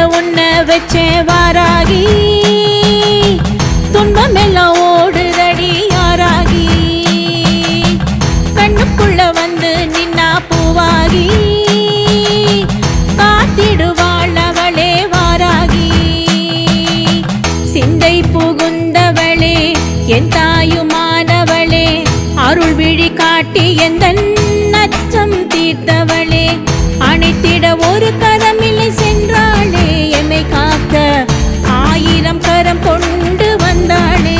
உன்ன வச்சே வாராகி துன்பமெல்லாம் ஓடுதடி யாராகி கண்ணுக்குள்ள வந்து நின்னா பூவாகி காத்திடுவாள் அவளே வாராகி சிந்தை புகுந்தவளே என் தாயுமானவளே அருள் விழி காட்டி எந்த நச்சம் தீர்த்தவளே அணைத்திட ஒரு கரமில்லை சென்றாளே எம்மை காக்க ஆயிரம் கரம் கொண்டு வந்தாளே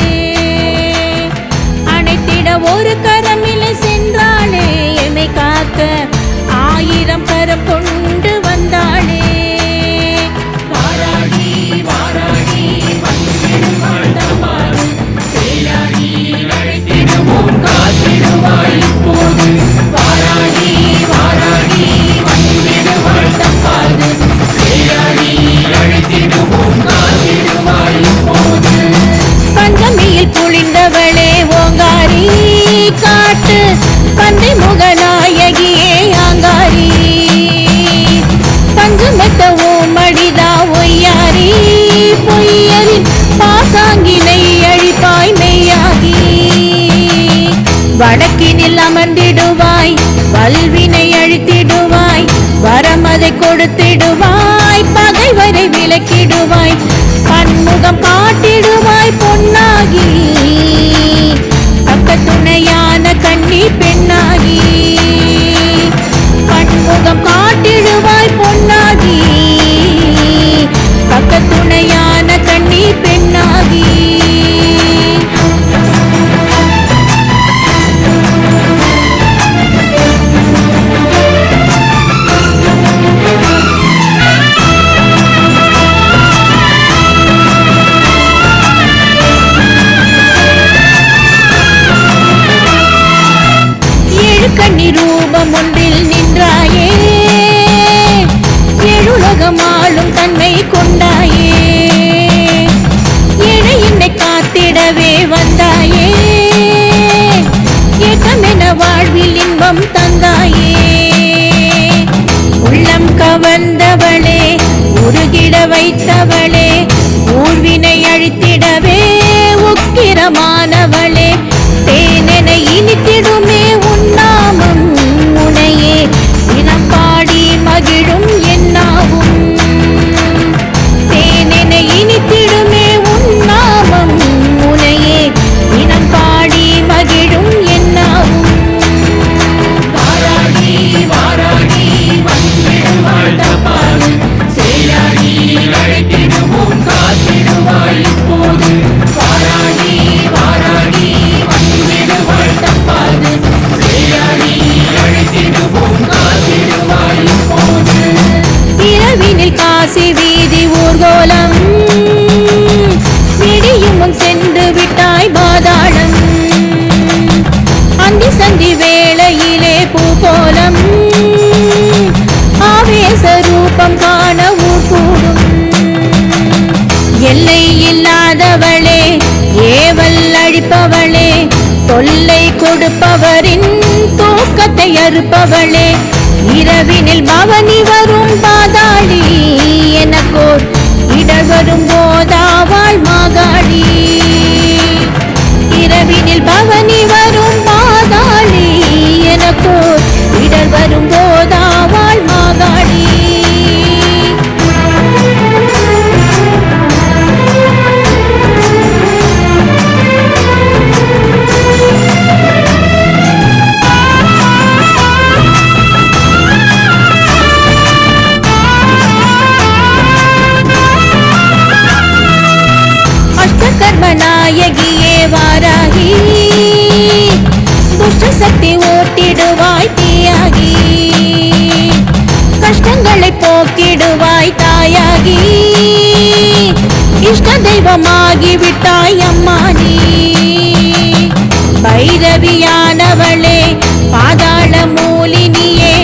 அணைத்திட ஒரு கரமில்லை சென்றாளே எம்மை காக்க ஆயிரம் கரம் கொண்டு வந்தாளே வாராகி வாராகி அழைத்திடுவோம் காத்திடுவாய் இப்போது வாராகி வாராகி வந்திடுவாள் தப்பாது அழைத்திடுவோம் காத்திடுவாய் இப்போது பஞ்சமியில் புளிந்தவளே ஓங்காரி காட்டு பந்தை முகநாயகியே ஆங்காரி பஞ்சுமெத்தவோ மடிதா ஒய்யாரி பொய்யரின் பாசாங்கினை அழிப்பாய் மெய்யாகி வடக்கினில் அமர்ந்திடுவாய் வல்வினை அழித்திடுவாய் வரமதை கொடுத்திடுவாய் பகைவரை விலக்கிடுவாய் பன்முகம் காட்டிடுவாய் பொன்னாகி பக்க துணையான கண்ணி பெண்ணாகி பன்முகம் காட்டிடுவாய் பொன்னாகி பக்க துணையான கண்ணி பெண்ணாகி கண்ணி ரூபம் ஒன்றில் நின்றாயே எழுலகமாளும் தன்மை கொண்டாயே என்னை காத்திடவே வந்தாயே ஏகமென வாழ்வில் இன்பம் தந்தாயே உள்ளம் கவர்ந்தவளே உருகிட வைத்தவளே ஊர்வினை அழித்திடவே உக்கிரமானவளே தேனென இனித்திடுமே உன்னாமம் உனையே தினம் பாடி மகிழும் என்னாவும் தேனென இனித்திடுமே உன்னாமம் உனையே தினம் பாடி மகிழும் என்னாவும் வாராகி வாராகி வந்திடுவாள் தப்பாது சேயாகி அழைத்திடுவோம் காத்திடுவாய் இப்போது வாராகி வாராகி வந்திடுவாள் தப்பாது சேயாகி அழைத்திடுவோம் காத்திடுவாய் இப்போது இரவினில் காசி வீதி ஊர்கோலம் விடியும் முன் சென்று விட்டாய் பாதாளம் அந்தி சந்தி வேளையிலே பூகோலம் ஆவேச ரூபம் காண ஊர் கூடும் எல்லை இல்லாதவளே ஏவல் அழிப்பவளே தொல்லை கொடுப்பவரின் தூக்கத்தை அறுப்பவளே இரவினில் பவனி வரும் பாதாளி எனக்கோர் இடர் வரும் போதாவாள் மாகாளி இரவினில் பவனி வரும் பாதாளி எனக்கோர் இடர் வரும் போதாவாள் மாகாளி நாயகியே வாராகி துஷ்ட சக்தி ஓட்டிடுவாய் தீயாகி கஷ்டங்களை போக்கிடுவாய் தாயாகி இஷ்ட தெய்வமாகி விட்டாய் அம்மா நீ பைரவியானவளே பாதாள மூலினியே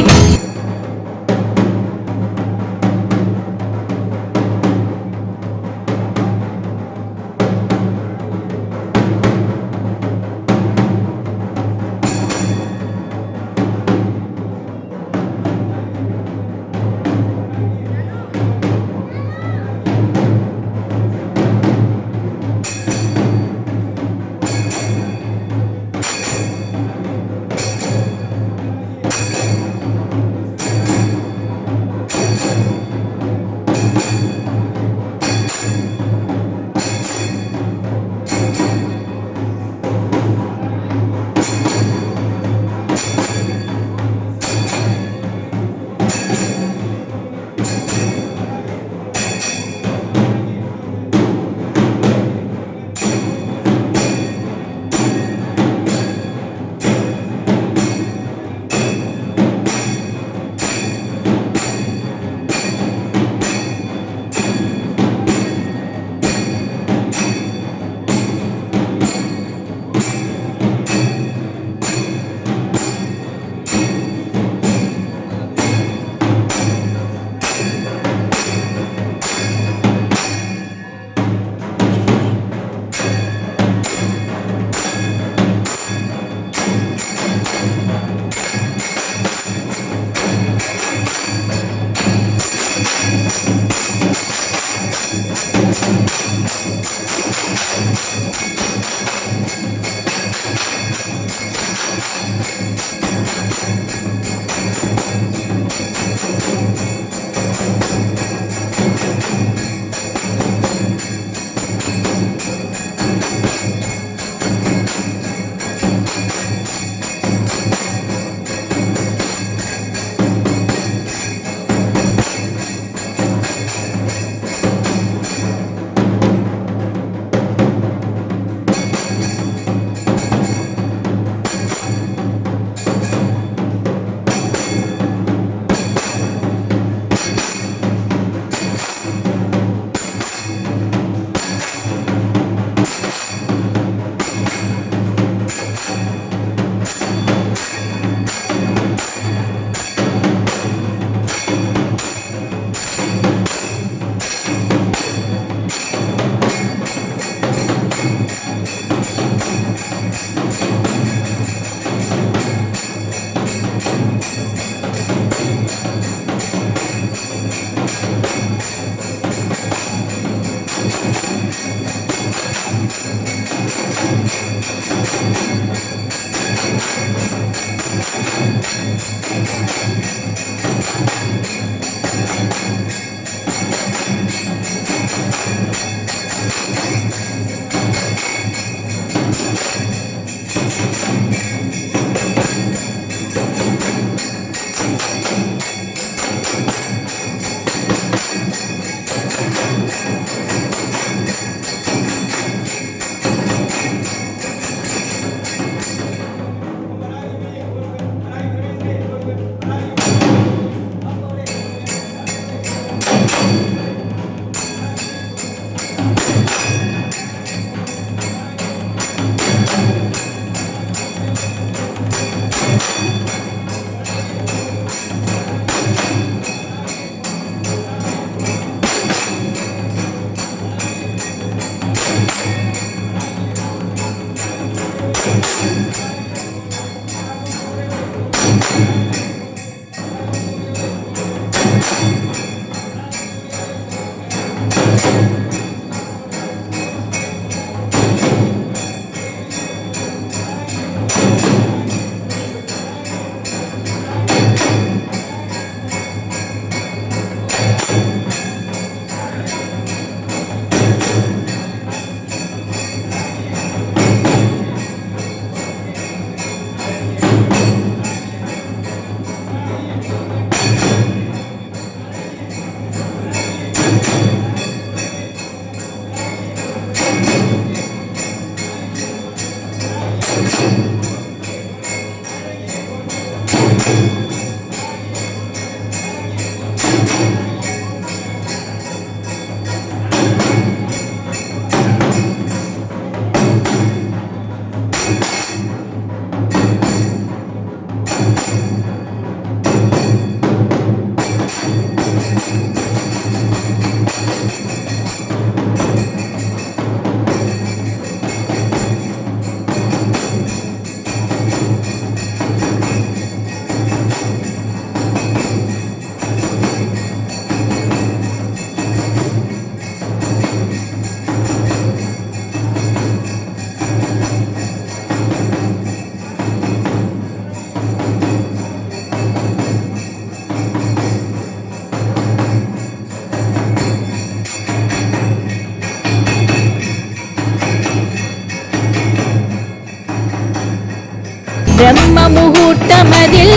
பிரம்ம முகூர்த்தமதில்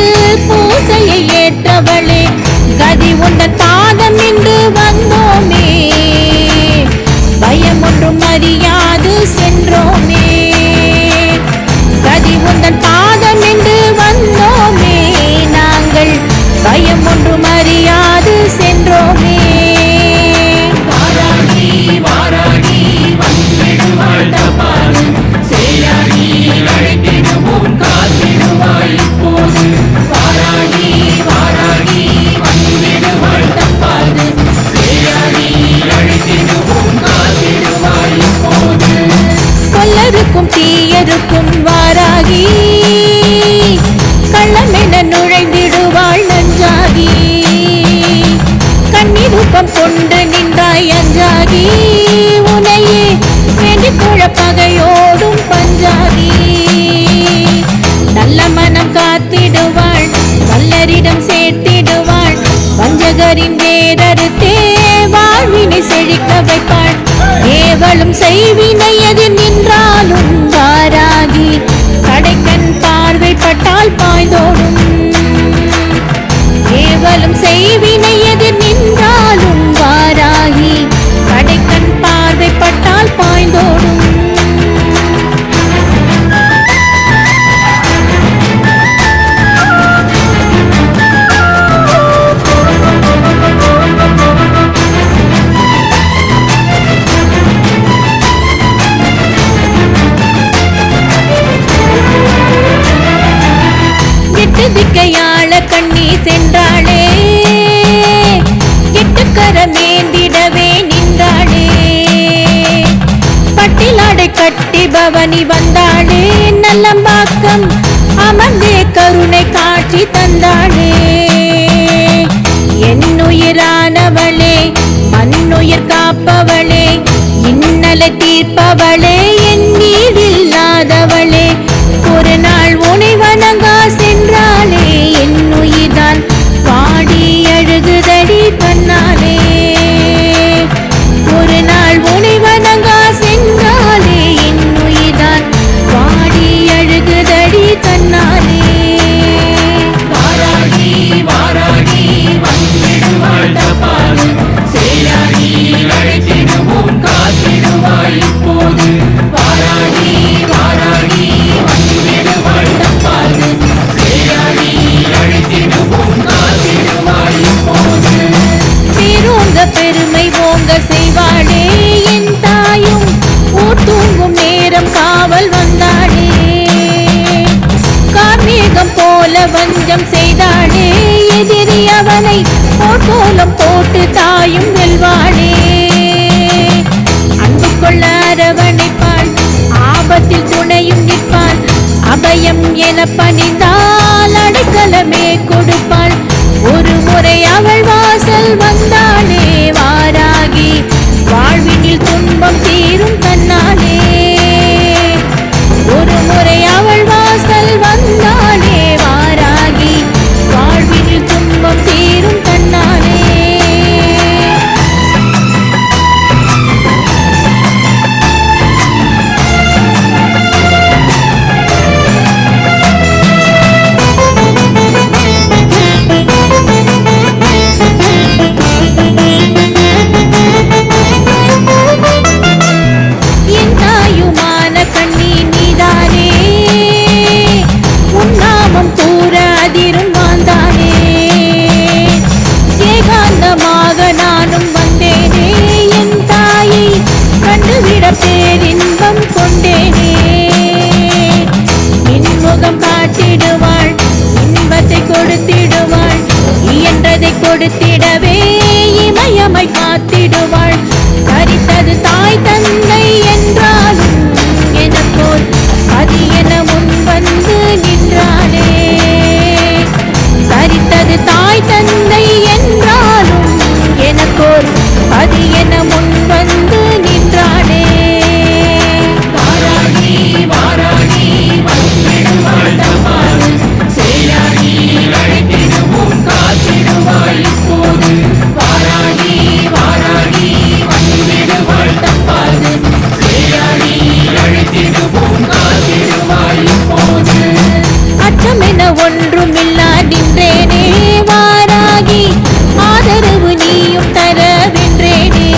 பூசையை ஏற்றவளே, கதி உந்தன் பாதம் நின்று வந்தோமே, பயம் ஒன்றும் அறியாது சென்றோமே. கதி உந்தன் பாதம் நின்று வந்தோமே, நாங்கள் பயம் ஒன்றும் அறியாது சென்றோமே. வாராகி வாராகி வந்திடுவாள் தபாது, சேயாகி அழைத்திடுவோம் காத்திடுவாய் இப்போது. வாராகி வாராகி வந்திடுவாள் தபாது, சேயாகி அழைத்திடுவோம் காத்திடுவாய் இப்போது. கொல்லருக்கும் தீயருக்கும் வாராகி, கள்ளமென நுழைந்திடுவாள் நஞ்சாகி, கண்ணிருப்பம் கொண்டு நின்றாய் அஞ்சாகி, உனையே வேண்டிக் குழப்பகையோடும் பஞ்சாகி. நல்ல மனம் காத்திடுவாள், வல்லரிடம் சேர்த்திடுவாள், வஞ்சகரின் வேரறுத்தே வாழ்வினை செழிக்க வைப்பாள். ஏவலும் செய்வினை எதிர் நின்றாலும் வாராகி, கடைக்கண் பார்வைப்பட்டால் பாய்ந்தோடும். ஏவலும் செய்வினை எதிர் நின்றாலும் வாராகி, கடைக்கண் பார்வைப்பட்டால் பாய்ந்தோடும். திக்கையாள கண்ணி சென்றாளே, எட்டுக்கரமேந்திடவே நின்றாளே, பட்டிலாடை கட்டி பவனி வந்தாளே, நல்லம்பாக்கம் அமர்ந்தே கருணை காட்சி தந்தாளே. என்னுயிரானவளே, மண்ணுயிர் காப்பவளே, இன்னலை தீர்ப்பவளே, என் நீரில்லாதவளே, ஒரு நாள் உனை வணங்கா சென்றாளே, என்னுயிர்தான் பாடி அழுகுதடி தன்னாலே. ஒரு நாள் உனை வணங்கா சென்றாளே, என்னுயிர்தான் பாடி அழுகுதடி தன்னாலே. வாராகி வாராகி வந்திடுவாள் தபாது, சேயாகி அழைத்திடுவோம் காத்திடுவாய் இப்போது. போல வஞ்சம் செய்தாளே எதிரி அவனை போர்க்கோலம் போட்டு தாயும் வெல்வாளே அன்பு கொள்ள அரவணைப்பாள் ஆபத்தில் துணையும் நிற்பாள் அபயம் என பணிந்தால் அடைக்கலமே கொடுப்பாள் ஒரு முறை அவள் வாசல் வந்தாளே வாராகி வாழ்வினில் துன்பம் தீரும் தன்னாலே ஒரு முறை அவள் வாசல் வந்தாளே வாராகி வாழ்வினில் துன்பம் தீரும் தன்னாலே என் தாயுமான கண்ணி நீதானே உன் நாமம் கூற அதிரும் வாழ்ந்தானே ஏகாந்தமாக நானும் வந்தேனே என் தாயை கண்டுவிட பேரின்பம் கொண்டேனே இன்முகம் காட்டிடுவாள் இன்பத்தை கொடுத்திடுவாள் இயன்றதை கொடுத்திடவே இமயமை காத்திடுவாள் தரித்தது தாய் தந்தை என்றாலும் எனப்போல் அது என முன் வந்து நின்றாளே தரித்தது தாய் தந்தை என்றாலும் எனப்போல் அது என முன் வந்து நின்றாளே வாராகி வாராகி வந்திடுவாள் தப்பாது சேயாகி அழைத்திடுவோம் காத்திடுவாள் இப்போது வாராகி வாராகி வந்திடுவாள் தப்பாது சேயாகி அழைத்திடுவோம் காத்திடுவாள் இப்போது அச்சமென ஒன்றுமில்லா நின்றேனே வாராகி ஆதரவு நீயும் தர வென்றேனே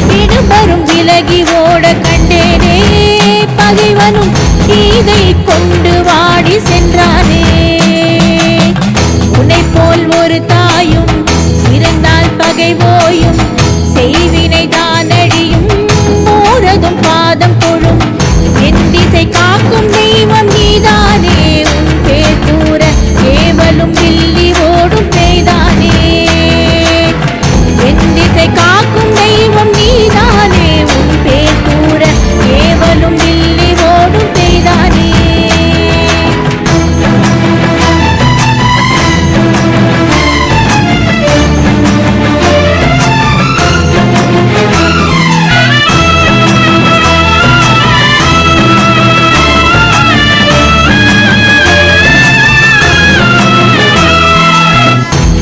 விடுபரும் விலகி ஓட கண்டேனே பகைவனும் இதை கொண்டு வாடி சென்றானே உன்னை போல் ஒரு தாயும் இருந்தால் பகை போயும் செய்வினை தான் அழியும் போறதும் பாதம் கொழும் என் திசை காக்கும் தெய்வம் நீதானே உன் பேர் கூற கேவலும் வில்லி ஓடும் பேய்தானே என் திசை காக்கும் தெய்வம் நீதானே உன் பேர் கூற கேவலும் வில்லி ஓடும் பேய்தானே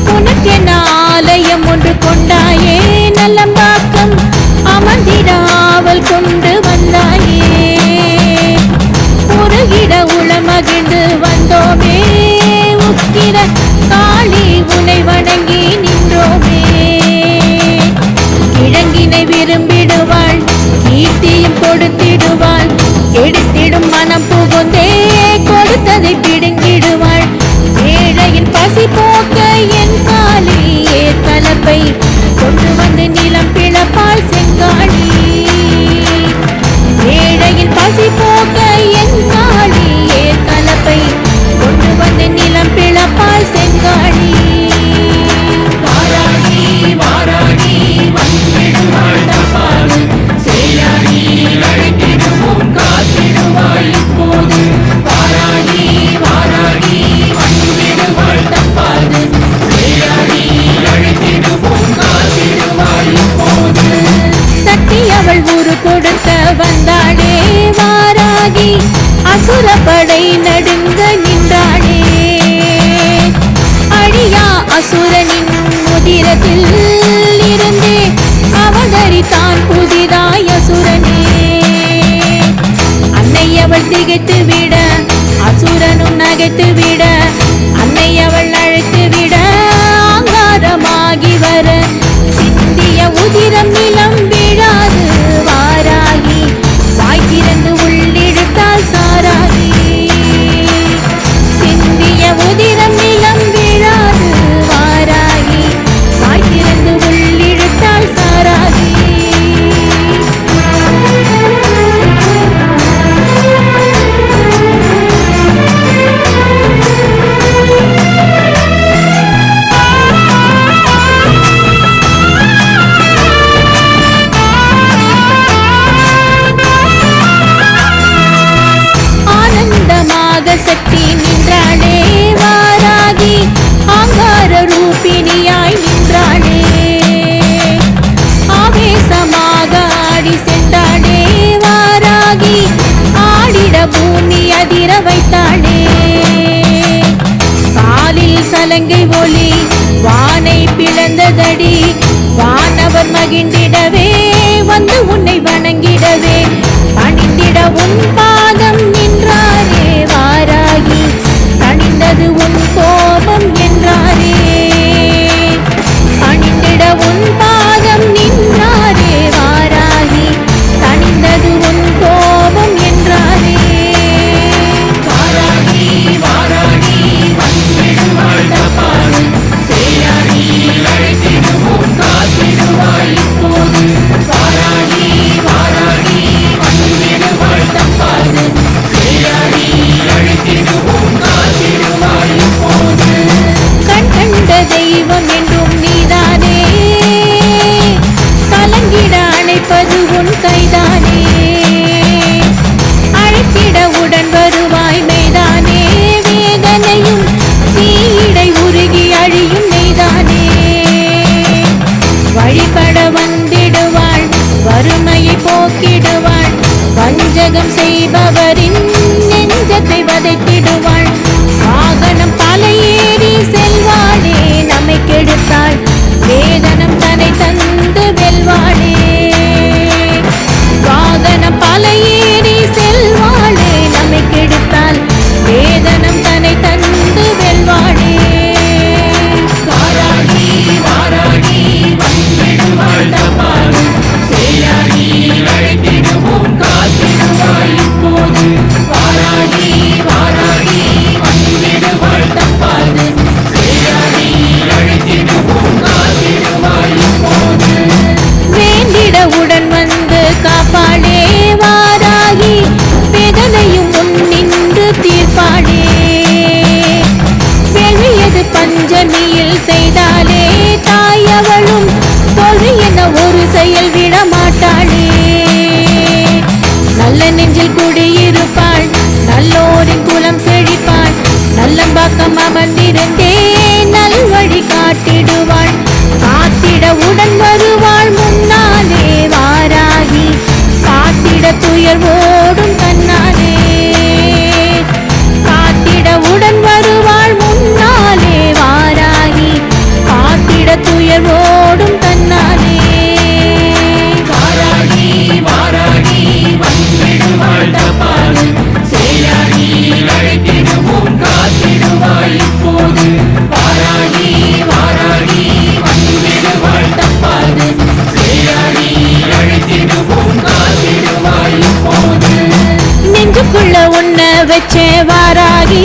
உனக்கென ஆலயம் ஒன்று கொண்டாயே நலம்பாக்கம் அமர்ந்திட ஆவல் கொண்டு வந்தாயே உருகிட உளமகிழ்ந்து வந்தோமே உக்கிர காளி உனை வணங்கி நின்றோமே கிழங்கினை விரும்பிடுவாள் கீர்த்தியும் கொடுத்திடுவாள் எடுத்திடும் மனம் புகுந்தே கொடுத்ததை பிடுங்கிடுவாள் ஏழையின் பசி போக்க என் காலி ஏற்கலப்பை கொண்டு வந்து நிலம் பிளப்பால் செங்காளி ஏழையின் பசி போக்க என் காலி ஏற்கலப்பை கொண்டு வந்து நிலம் பிளப்பால் செங்காளி வாராகி வாராகி வந்திடுவாள் தப்பாது சேயாகி அழைத்திடுவோம் காத்திடுவாள் இப்போது வாராகி வாராகி வந்திடுவாள் தப்பாது சேயாகி அழைத்திடுவோம் காத்திடுவாள் இப்போது சக்தி அவள் ஊரு கொடுக்க வந்தாளே வாராகி அசுரப்படை நடுங்க நின்றாளே அழியா அசுரனின் முதிரத்தில் இருந்தே அவதரித்தான் புதிதாய் அசுரனே அன்னை அவள் திகைத்து விட அசுரனும் நகைத்து விட அன்னை அவள் அழைத்து விட ஆங்காரமாகி வர சிந்திய உதிரம் நிலம் விழாது வாராகி வாய் திறந்து உள்ளிழுத்தால் சாராகி சிந்திய உதிரம் நிலம் விழாது வாராகி வாய் திறந்து உள்ளிழுத்தால் சாராகி காத்திடுவாள். வாகனம் பல ஏறி செல்வாளே, நம்மை கெடுத்தாள். வேதனம் தன்னை தந்து வெல்வாளே. வாகனம் பல ஏறி செல்வாளே, நம்மை கெடுத்தாள். வேதனம் தன்னை தந்து வெல்வாளே. வாராகி வாராகி வந்திடுவாள் தப்பாது சேயாகி அழைத்திடுவோம் காத்திடுவாய் இப்போது வாராகி வாராகி வந்திடுவாள் தப்பாது சேயாகி அழைத்திடுவோம் காத்திடுவாய் இப்போது வேண்டிடவுடன் வந்து காப்பாளே. வாராகி வேதனையும் முன் நின்று தீர்ப்பாளே. வேள்வியது பஞ்சமியில் செய்தாலே, தாயவளும் தோல்வி என ஒரு செயல் விட மாட்டாளே. நல்ல நெஞ்சில் குடியிருப்பாள், நல்லோரின் குலம் செழிப்பாள். நல்லம்பாக்கம் அமர்ந்திருந்தே நல்வழி காட்டிடுவாள். காத்திட உடன் வருவாள் முன்னாலே. வாராகி காத்திட துயர் ஓடும் தன்னாலே. காத்திட உடன் வருவாள் முன்னாலே. வாராகி காத்திட துயர் ஓடும் தன்னாலே. வாராகி வாராகி வந்திடுவாள் தப்பாது சேயாகி அழைத்திடுவோம் காத்திடுவாய் இப்போது வாராகி வாராகி வந்திடுவாள் தப்பாது சேயாகி அழைத்திடுவோம் காத்திடுவாய் இப்போது நெஞ்சுக்குள்ள உன்ன வச்ச வாராகி